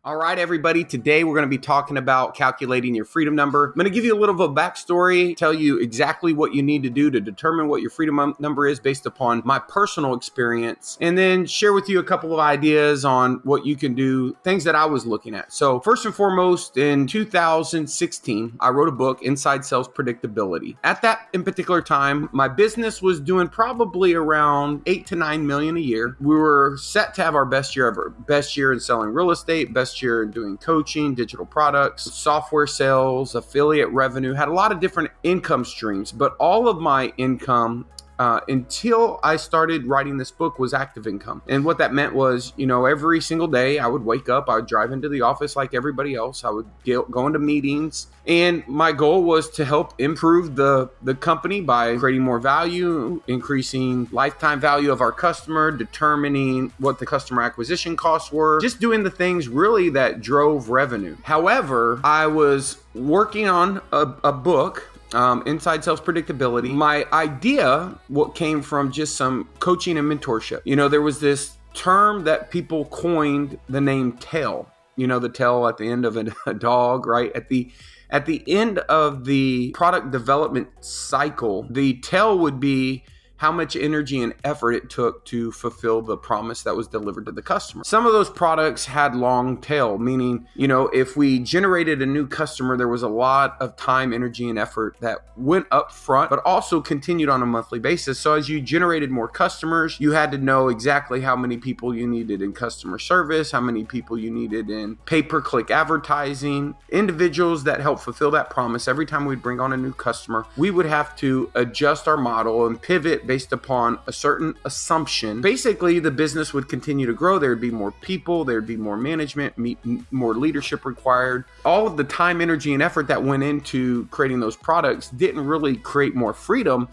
All right, everybody. Today we're going to be talking about calculating your freedom number. I'm going to give you a little of a backstory, tell you exactly what you need to do to determine what your freedom number is based upon my personal experience, and then share with you a couple of ideas on what you can do, things that I was looking at. So first and foremost, in 2016, I wrote a book, Inside Sales Predictability. At that in particular time, my business was doing probably around 8 to 9 million a year. We were set to have our best year ever, best year in selling real estate, best year in doing coaching, digital products, software sales, affiliate revenue, had a lot of different income streams, but all of my income until I started writing this book was active income. And what that meant was, every single day I would wake up, I would drive into the office like everybody else. I would go into meetings. And my goal was to help improve the company by creating more value, increasing lifetime value of our customer, determining what the customer acquisition costs were, just doing the things really that drove revenue. However, I was working on a book, Inside Sales Predictability. My idea, what came from just some coaching and mentorship. There was this term that people coined, the name tail. The tail at the end of a dog, right? At the end of the product development cycle, the tail would be how much energy and effort it took to fulfill the promise that was delivered to the customer. Some of those products had long tail, meaning, if we generated a new customer, there was a lot of time, energy, and effort that went up front, but also continued on a monthly basis. So as you generated more customers, you had to know exactly how many people you needed in customer service, how many people you needed in pay-per-click advertising, individuals that help fulfill that promise. Every time we'd bring on a new customer, we would have to adjust our model and pivot based upon a certain assumption. Basically, the business would continue to grow. There'd be more people, there'd be more management, more leadership required. All of the time, energy, and effort that went into creating those products didn't really create more freedom.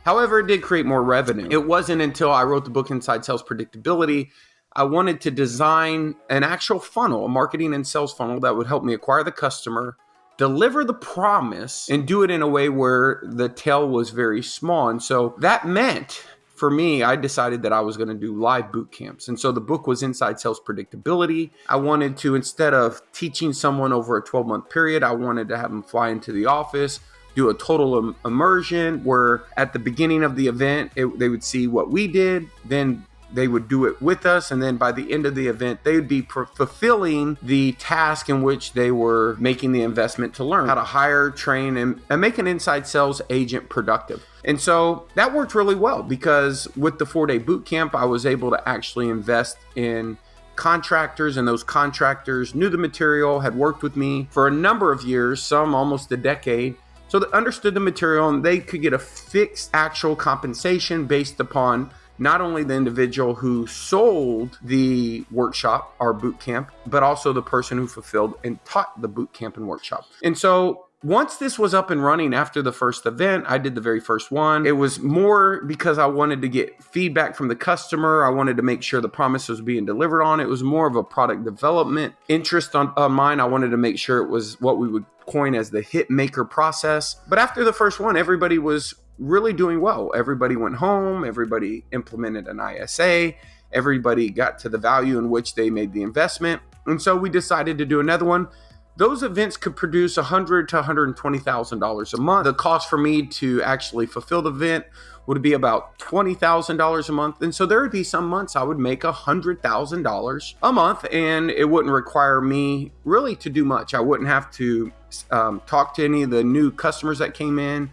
However, it did create more revenue. It wasn't until I wrote the book Inside Sales Predictability, I wanted to design an actual funnel, a marketing and sales funnel that would help me acquire the customer, deliver the promise, and do it in a way where the tail was very small. And so that meant, for me, I decided that I was going to do live boot camps. And so the book was Inside Sales Predictability. I wanted to, instead of teaching someone over a 12-month period, I wanted to have them fly into the office, do a total immersion where at the beginning of the event, they would see what we did, then they would do it with us, and then by the end of the event, they would be fulfilling the task in which they were making the investment to learn how to hire, train, and make an inside sales agent productive. And so that worked really well because with the 4-day boot camp, I was able to actually invest in contractors, and those contractors knew the material, had worked with me for a number of years, some almost a decade. So they understood the material, and they could get a fixed actual compensation based upon not only the individual who sold the workshop, our boot camp, but also the person who fulfilled and taught the boot camp and workshop. And so once this was up and running after the first event, I did the very first one. It was more because I wanted to get feedback from the customer. I wanted to make sure the promise was being delivered on. It was more of a product development interest on mine. I wanted to make sure it was what we would coin as the hit maker process. But after the first one, everybody was really doing well. Everybody went home. Everybody implemented an ISA. Everybody got to the value in which they made the investment. And so we decided to do another one. Those events could produce $100,000 to $120,000 a month. The cost for me to actually fulfill the event would be about $20,000 a month. And so there would be some months I would make $100,000 a month, and it wouldn't require me really to do much. I wouldn't have to talk to any of the new customers that came in.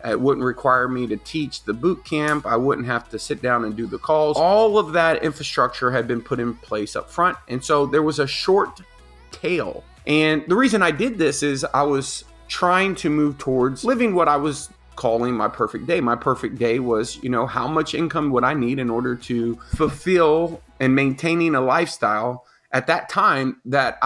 It wouldn't require me to teach the boot camp. I wouldn't have to sit down and do the calls. All of that infrastructure had been put in place up front. And so there was a short tail. And the reason I did this is I was trying to move towards living what I was calling my perfect day. My perfect day was, how much income would I need in order to fulfill and maintaining a lifestyle at that time that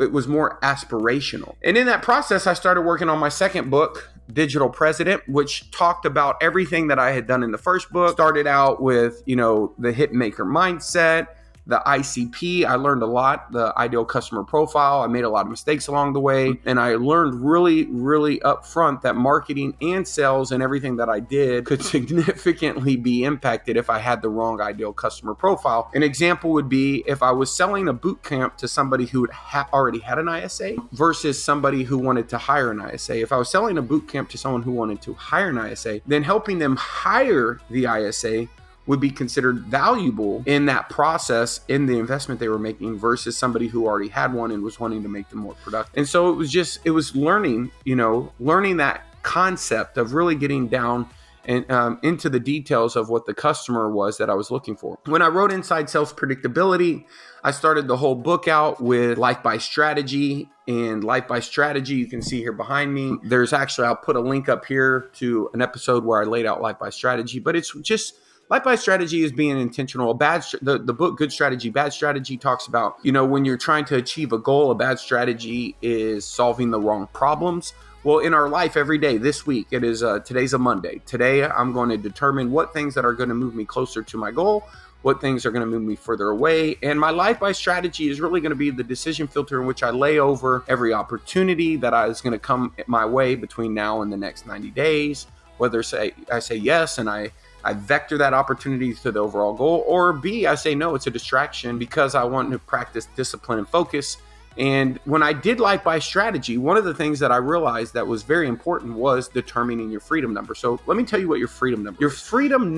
it was more aspirational. And in that process, I started working on my second book, Digital President, which talked about everything that I had done in the first book. Started out with, the hit maker mindset, the ICP. I learned a lot, the ideal customer profile. I made a lot of mistakes along the way. And I learned really, really upfront that marketing and sales and everything that I did could significantly be impacted if I had the wrong ideal customer profile. An example would be if I was selling a boot camp to somebody who already had an ISA versus somebody who wanted to hire an ISA. If I was selling a boot camp to someone who wanted to hire an ISA, then helping them hire the ISA would be considered valuable in that process, in the investment they were making, versus somebody who already had one and was wanting to make them more productive. And so it was learning that concept of really getting down and into the details of what the customer was that I was looking for. When I wrote Inside Sales Predictability, I started the whole book out with Life by Strategy. And Life by Strategy, you can see here behind me, I'll put a link up here to an episode where I laid out Life by Strategy, but it's just, Life by Strategy is being intentional. The book Good Strategy, Bad Strategy talks about, when you're trying to achieve a goal, a bad strategy is solving the wrong problems. Well, in our life every day, this week, today's a Monday. Today, I'm going to determine what things that are going to move me closer to my goal, what things are going to move me further away. And my Life by Strategy is really going to be the decision filter in which I lay over every opportunity that is going to come my way between now and the next 90 days. Whether I say yes and I vector that opportunity to the overall goal, or B, I say no, it's a distraction because I want to practice discipline and focus. And when I did Life by Strategy, one of the things that I realized that was very important was determining your freedom number. So let me tell you what your freedom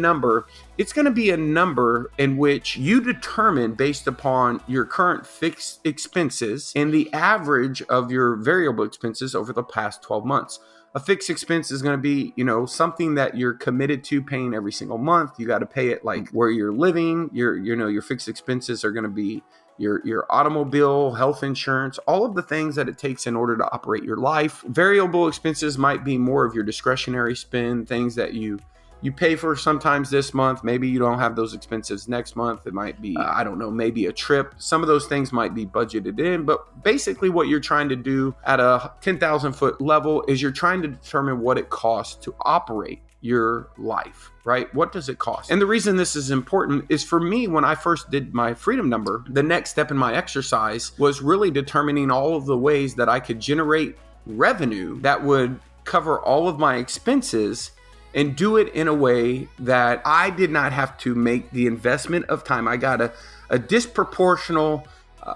number, it's going to be a number in which you determine based upon your current fixed expenses and the average of your variable expenses over the past 12 months. A fixed expense is going to be, something that you're committed to paying every single month. You got to pay it like where you're living. Your fixed expenses are going to be your automobile, health insurance, all of the things that it takes in order to operate your life. Variable expenses might be more of your discretionary spend, things that you pay for sometimes this month. Maybe you don't have those expenses next month. It might be, maybe a trip. Some of those things might be budgeted in, but basically what you're trying to do at a 10,000 foot level is you're trying to determine what it costs to operate your life, right? What does it cost? And the reason this is important is for me, when I first did my freedom number, the next step in my exercise was really determining all of the ways that I could generate revenue that would cover all of my expenses and do it in a way that I did not have to make the investment of time. I got a disproportional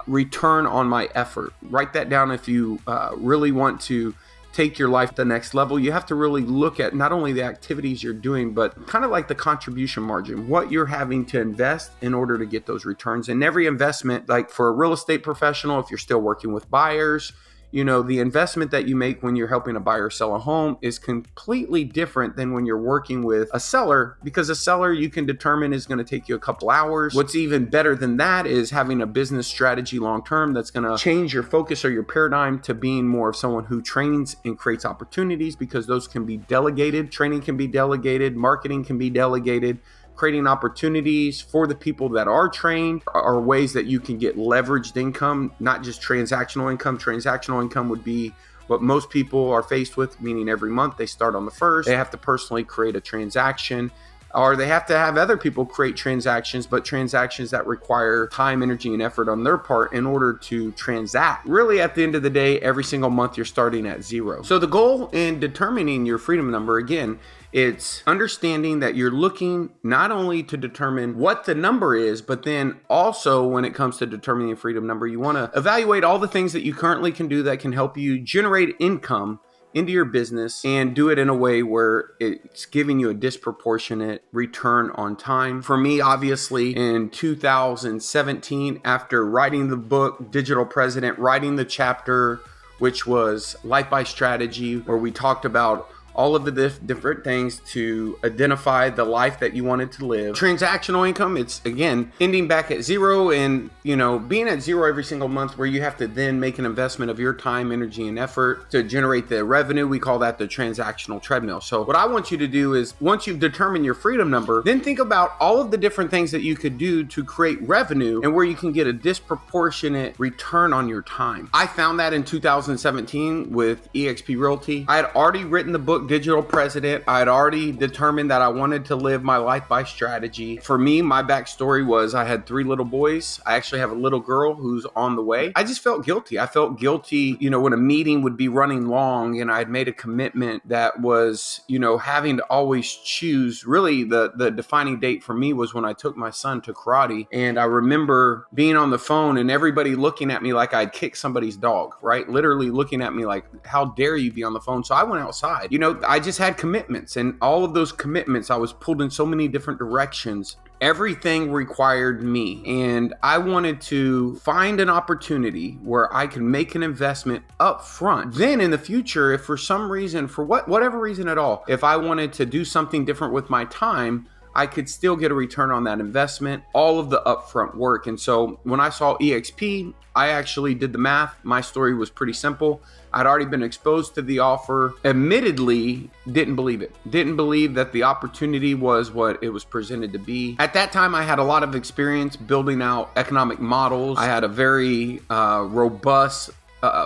return on my effort. Write that down if you really want to take your life to the next level. You have to really look at not only the activities you're doing, but kind of like the contribution margin, what you're having to invest in order to get those returns. And every investment, like for a real estate professional, if you're still working with buyers, the investment that you make when you're helping a buyer sell a home is completely different than when you're working with a seller, because a seller you can determine is going to take you a couple hours. What's even better than that is having a business strategy long-term that's going to change your focus or your paradigm to being more of someone who trains and creates opportunities, because those can be delegated. Training can be delegated. Marketing can be delegated. Creating opportunities for the people that are trained are ways that you can get leveraged income, not just transactional income. Transactional income would be what most people are faced with, meaning every month they start on the first. They have to personally create a transaction, or they have to have other people create transactions, but transactions that require time, energy, and effort on their part in order to transact. Really, at the end of the day, every single month you're starting at zero. So the goal in determining your freedom number, again, it's understanding that you're looking not only to determine what the number is, but then also when it comes to determining a freedom number, you want to evaluate all the things that you currently can do that can help you generate income into your business and do it in a way where it's giving you a disproportionate return on time. For me, obviously, in 2017, after writing the book, Digital President, writing the chapter, which was Life by Strategy, where we talked about all of the different things to identify the life that you wanted to live. Transactional income, it's again ending back at zero and being at zero every single month, where you have to then make an investment of your time, energy, and effort to generate the revenue. We call that the transactional treadmill. So what I want you to do is, once you've determined your freedom number, then think about all of the different things that you could do to create revenue and where you can get a disproportionate return on your time. I found that in 2017 with eXp Realty. I had already written the book digital president. I had already determined that I wanted to live my life by strategy. For me, my backstory was I had 3 little boys. I actually have a little girl who's on the way. I just felt guilty. I felt guilty, when a meeting would be running long and I had made a commitment that was, having to always choose. Really, the defining date for me was when I took my son to karate. And I remember being on the phone and everybody looking at me like I'd kicked somebody's dog, right? Literally looking at me like, how dare you be on the phone? So I went outside. I just had commitments, and all of those commitments, I was pulled in so many different directions. Everything required me, and I wanted to find an opportunity where I could make an investment up front. Then in the future, if for some reason, for whatever reason at all, if I wanted to do something different with my time, I could still get a return on that investment, all of the upfront work. And so when I saw EXP, I actually did the math. My story was pretty simple. I'd already been exposed to the offer. Admittedly, didn't believe it. Didn't believe that the opportunity was what it was presented to be. At that time, I had a lot of experience building out economic models. I had a very robust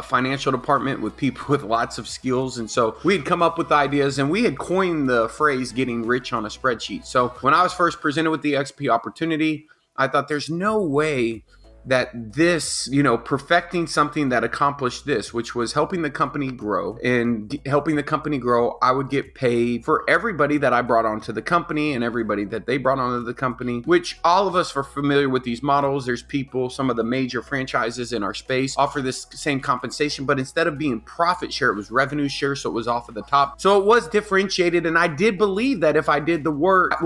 financial department with people with lots of skills. And so we had come up with ideas, and we had coined the phrase getting rich on a spreadsheet. So when I was first presented with the XP opportunity, I thought there's no way that this, perfecting something that accomplished this, which was helping the company grow, and helping the company grow, I would get paid for everybody that I brought onto the company and everybody that they brought onto the company, which all of us are familiar with these models. There's people, some of the major franchises in our space offer this same compensation, but instead of being profit share, it was revenue share. So it was off of the top. So it was differentiated. And I did believe that if I did the work,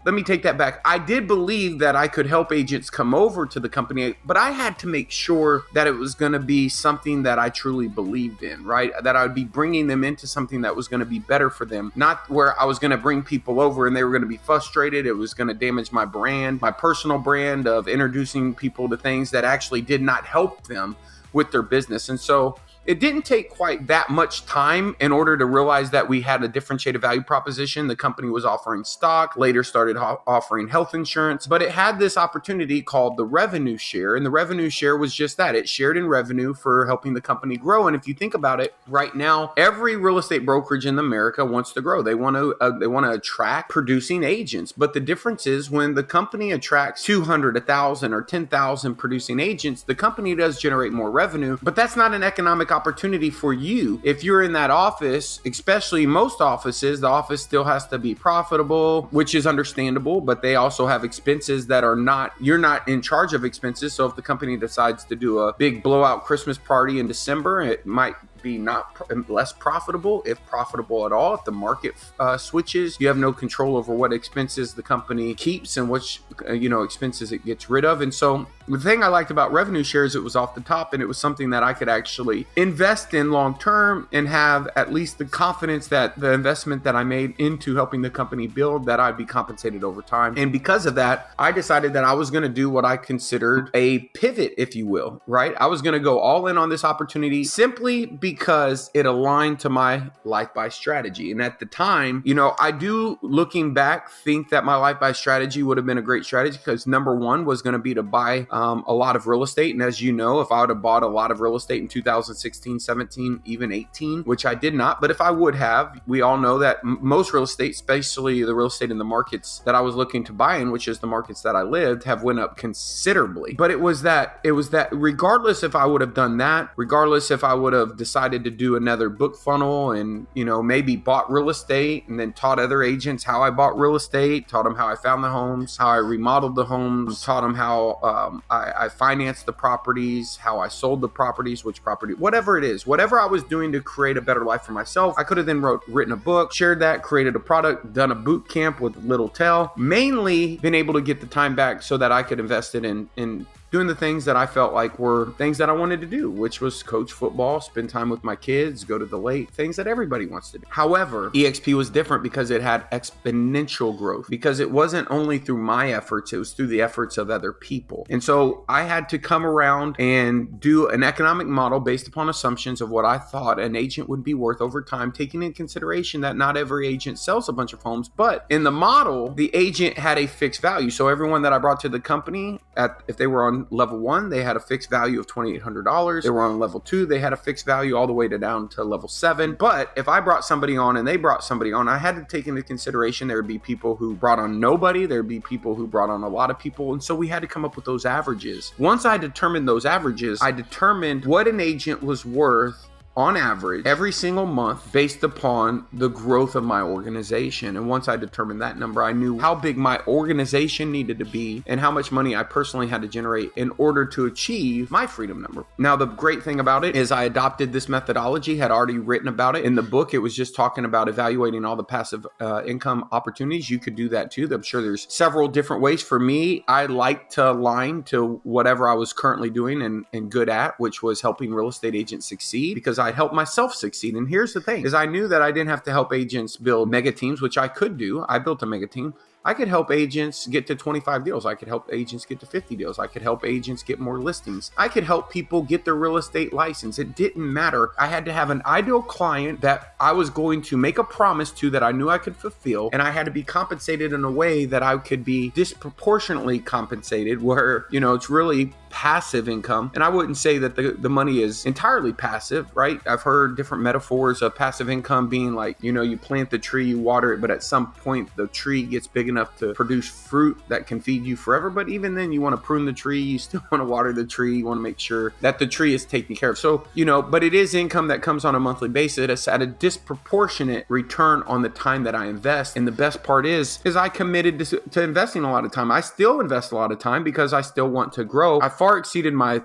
let me take that back. I did believe that I could help agents come over to the company, but I had to make sure that it was going to be something that I truly believed in, right? That I would be bringing them into something that was going to be better for them, not where I was going to bring people over and they were going to be frustrated. It was going to damage my brand, my personal brand of introducing people to things that actually did not help them with their business. And so it didn't take quite that much time in order to realize that we had a differentiated value proposition. The company was offering stock, later started offering health insurance, but it had this opportunity called the revenue share. And the revenue share was just that. It shared in revenue for helping the company grow. And if you think about it, right now, every real estate brokerage in America wants to grow. They want to attract producing agents. But the difference is when the company attracts 200, 1,000, or 10,000 producing agents, the company does generate more revenue, but that's not an economic opportunity for you. If you're in that office, especially most offices, the office still has to be profitable, which is understandable, but they also have expenses that you're not in charge of expenses. So if the company decides to do a big blowout Christmas party in December, it might be less profitable, if profitable at all. If the market switches, you have no control over what expenses the company keeps and which expenses it gets rid of. And so the thing I liked about revenue shares, it was off the top, and it was something that I could actually invest in long term and have at least the confidence that the investment that I made into helping the company build, that I'd be compensated over time. And because of that, I decided that I was going to do what I considered a pivot, if you will, right? I was going to go all in on this opportunity simply because it aligned to my life by strategy. And at the time, I do, looking back, think that my life by strategy would have been a great strategy, because number one was going to be to buy a lot of real estate. And as you know, if I would have bought a lot of real estate in 2016, 17, even 18, which I did not, but if I would have, we all know that most real estate, especially the real estate in the markets that I was looking to buy in, which is the markets that I lived, have went up considerably. But it was that regardless if I would have done that, regardless if I would have decided to do another book funnel and, maybe bought real estate and then taught other agents how I bought real estate, taught them how I found the homes, how I remodeled the homes, taught them how I financed the properties, how I sold the properties, whatever it is, whatever I was doing to create a better life for myself, I could have then written a book, shared that, created a product, done a boot camp with Little Tell, mainly been able to get the time back so that I could invest it in doing the things that I felt like were things that I wanted to do, which was coach football, spend time with my kids, go to the lake, things that everybody wants to do. However, EXP was different because it had exponential growth, because it wasn't only through my efforts, it was through the efforts of other people. And so I had to come around and do an economic model based upon assumptions of what I thought an agent would be worth over time, taking in consideration that not every agent sells a bunch of homes, but in the model, the agent had a fixed value. So everyone that I brought to the company, if they were on on level 1, they had a fixed value of $2,800. They were on level 2, they had a fixed value all the way down to level 7. But if I brought somebody on and they brought somebody on, I had to take into consideration there would be people who brought on nobody, there would be people who brought on a lot of people, and so we had to come up with those averages. Once I determined those averages, I determined what an agent was worth on average every single month based upon the growth of my organization. And once I determined that number, I knew how big my organization needed to be and how much money I personally had to generate in order to achieve my freedom number. Now, the great thing about it is I adopted this methodology, had already written about it in the book. It was just talking about evaluating all the passive income opportunities. You could do that too. I'm sure there's several different ways. For me, I like to align to whatever I was currently doing and good at, which was helping real estate agents succeed, because I helped myself succeed. And here's the thing, is I knew that I didn't have to help agents build mega teams, which I could do. I built a mega team. I could help agents get to 25 deals. I could help agents get to 50 deals. I could help agents get more listings. I could help people get their real estate license. It didn't matter. I had to have an ideal client that I was going to make a promise to that I knew I could fulfill. And I had to be compensated in a way that I could be disproportionately compensated, where, you know, it's really passive income. And I wouldn't say that the money is entirely passive, right? I've heard different metaphors of passive income being like, you know, you plant the tree, you water it, but at some point the tree gets big enough to produce fruit that can feed you forever. But even then, you want to prune the tree, you still want to water the tree, you want to make sure that the tree is taken care of. So, you know, but it is income that comes on a monthly basis. It's at a disproportionate return on the time that I invest. And the best part is I committed to investing a lot of time. I still invest a lot of time because I still want to grow. I far exceeded my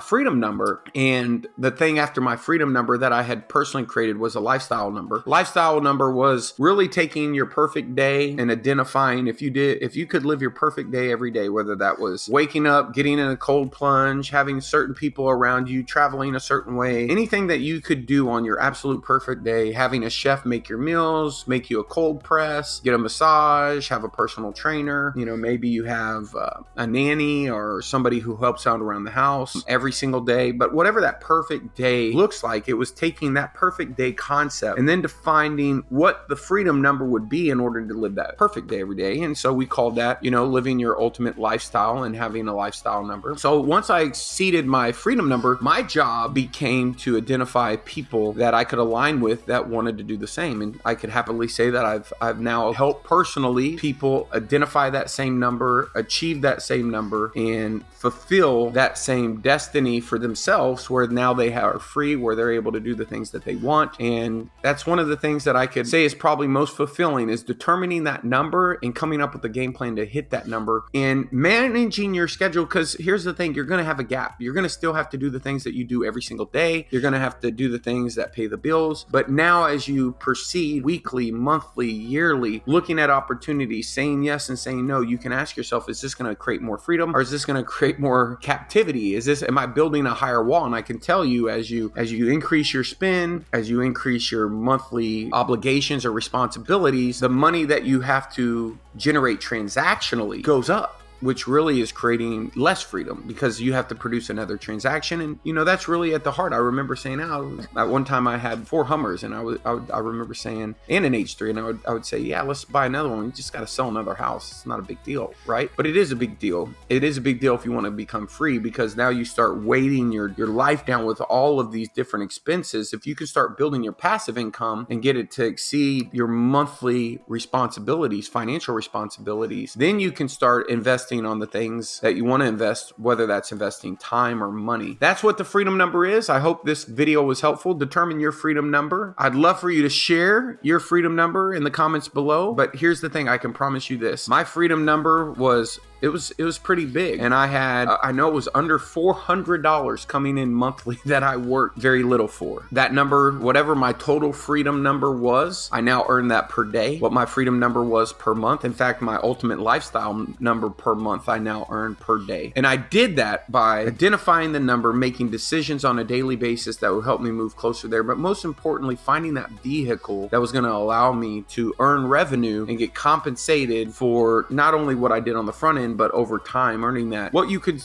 freedom number. And the thing after my freedom number that I had personally created was a lifestyle number. Lifestyle number was really taking your perfect day and identifying if you could live your perfect day every day, whether that was waking up, getting in a cold plunge, having certain people around you, traveling a certain way, anything that you could do on your absolute perfect day, having a chef make your meals, make you a cold press, get a massage, have a personal trainer, you know, maybe you have a nanny or somebody who helps out around the house every single day. But whatever that perfect day looks like, it was taking that perfect day concept and then defining what the freedom number would be in order to live that perfect day every day. And so we called that, you know, living your ultimate lifestyle and having a lifestyle number. So once I exceeded my freedom number, my job became to identify people that I could align with that wanted to do the same. And I could happily say that I've now helped personally people identify that same number, achieve that same number, and fulfill that same destiny for themselves, where now they are free, where they're able to do the things that they want. And that's one of the things that I could say is probably most fulfilling, is determining that number and coming up with a game plan to hit that number and managing your schedule. Because here's the thing, you're going to have a gap. You're going to still have to do the things that you do every single day. You're going to have to do the things that pay the bills. But now as you proceed weekly, monthly, yearly, looking at opportunities, saying yes and saying no, you can ask yourself, is this going to create more freedom, or is this going to create more captivity? Am I building a higher wall? And I can tell you, as you increase your spend, as you increase your monthly obligations or responsibilities, the money that you have to generate transactionally goes up, which really is creating less freedom because you have to produce another transaction. And, you know, that's really at the heart. I remember saying, at one time I had 4 Hummers, and I remember saying, and an H3, and I would say, yeah, let's buy another one. You just got to sell another house. It's not a big deal, right? But it is a big deal. It is a big deal if you want to become free, because now you start weighting your life down with all of these different expenses. If you can start building your passive income and get it to exceed your monthly responsibilities, financial responsibilities, then you can start investing on the things that you want to invest, whether that's investing time or money. That's what the freedom number is. I hope this video was helpful. Determine your freedom number. I'd love for you to share your freedom number in the comments below. But here's the thing, I can promise you this. My freedom number was it was pretty big, and I know it was under $400 coming in monthly that I worked very little for. That number, whatever my total freedom number was, I now earn that per day. What my freedom number was per month, in fact, my ultimate lifestyle number per month, I now earn per day. And I did that by identifying the number, making decisions on a daily basis that would help me move closer there, but most importantly, finding that vehicle that was going to allow me to earn revenue and get compensated for not only what I did on the front end, but over time, earning that what you could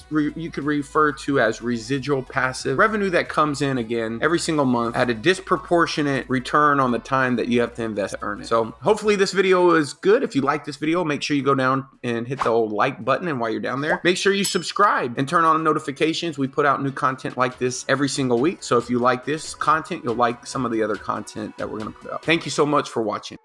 refer to as residual passive revenue that comes in again every single month at a disproportionate return on the time that you have to invest to earn it. So hopefully this video is good. If you like this video, make sure you go down and hit the old like like button. And while you're down there, make sure you subscribe and turn on notifications. We put out new content like this every single week. So if you like this content, you'll like some of the other content that we're going to put out. Thank you so much for watching.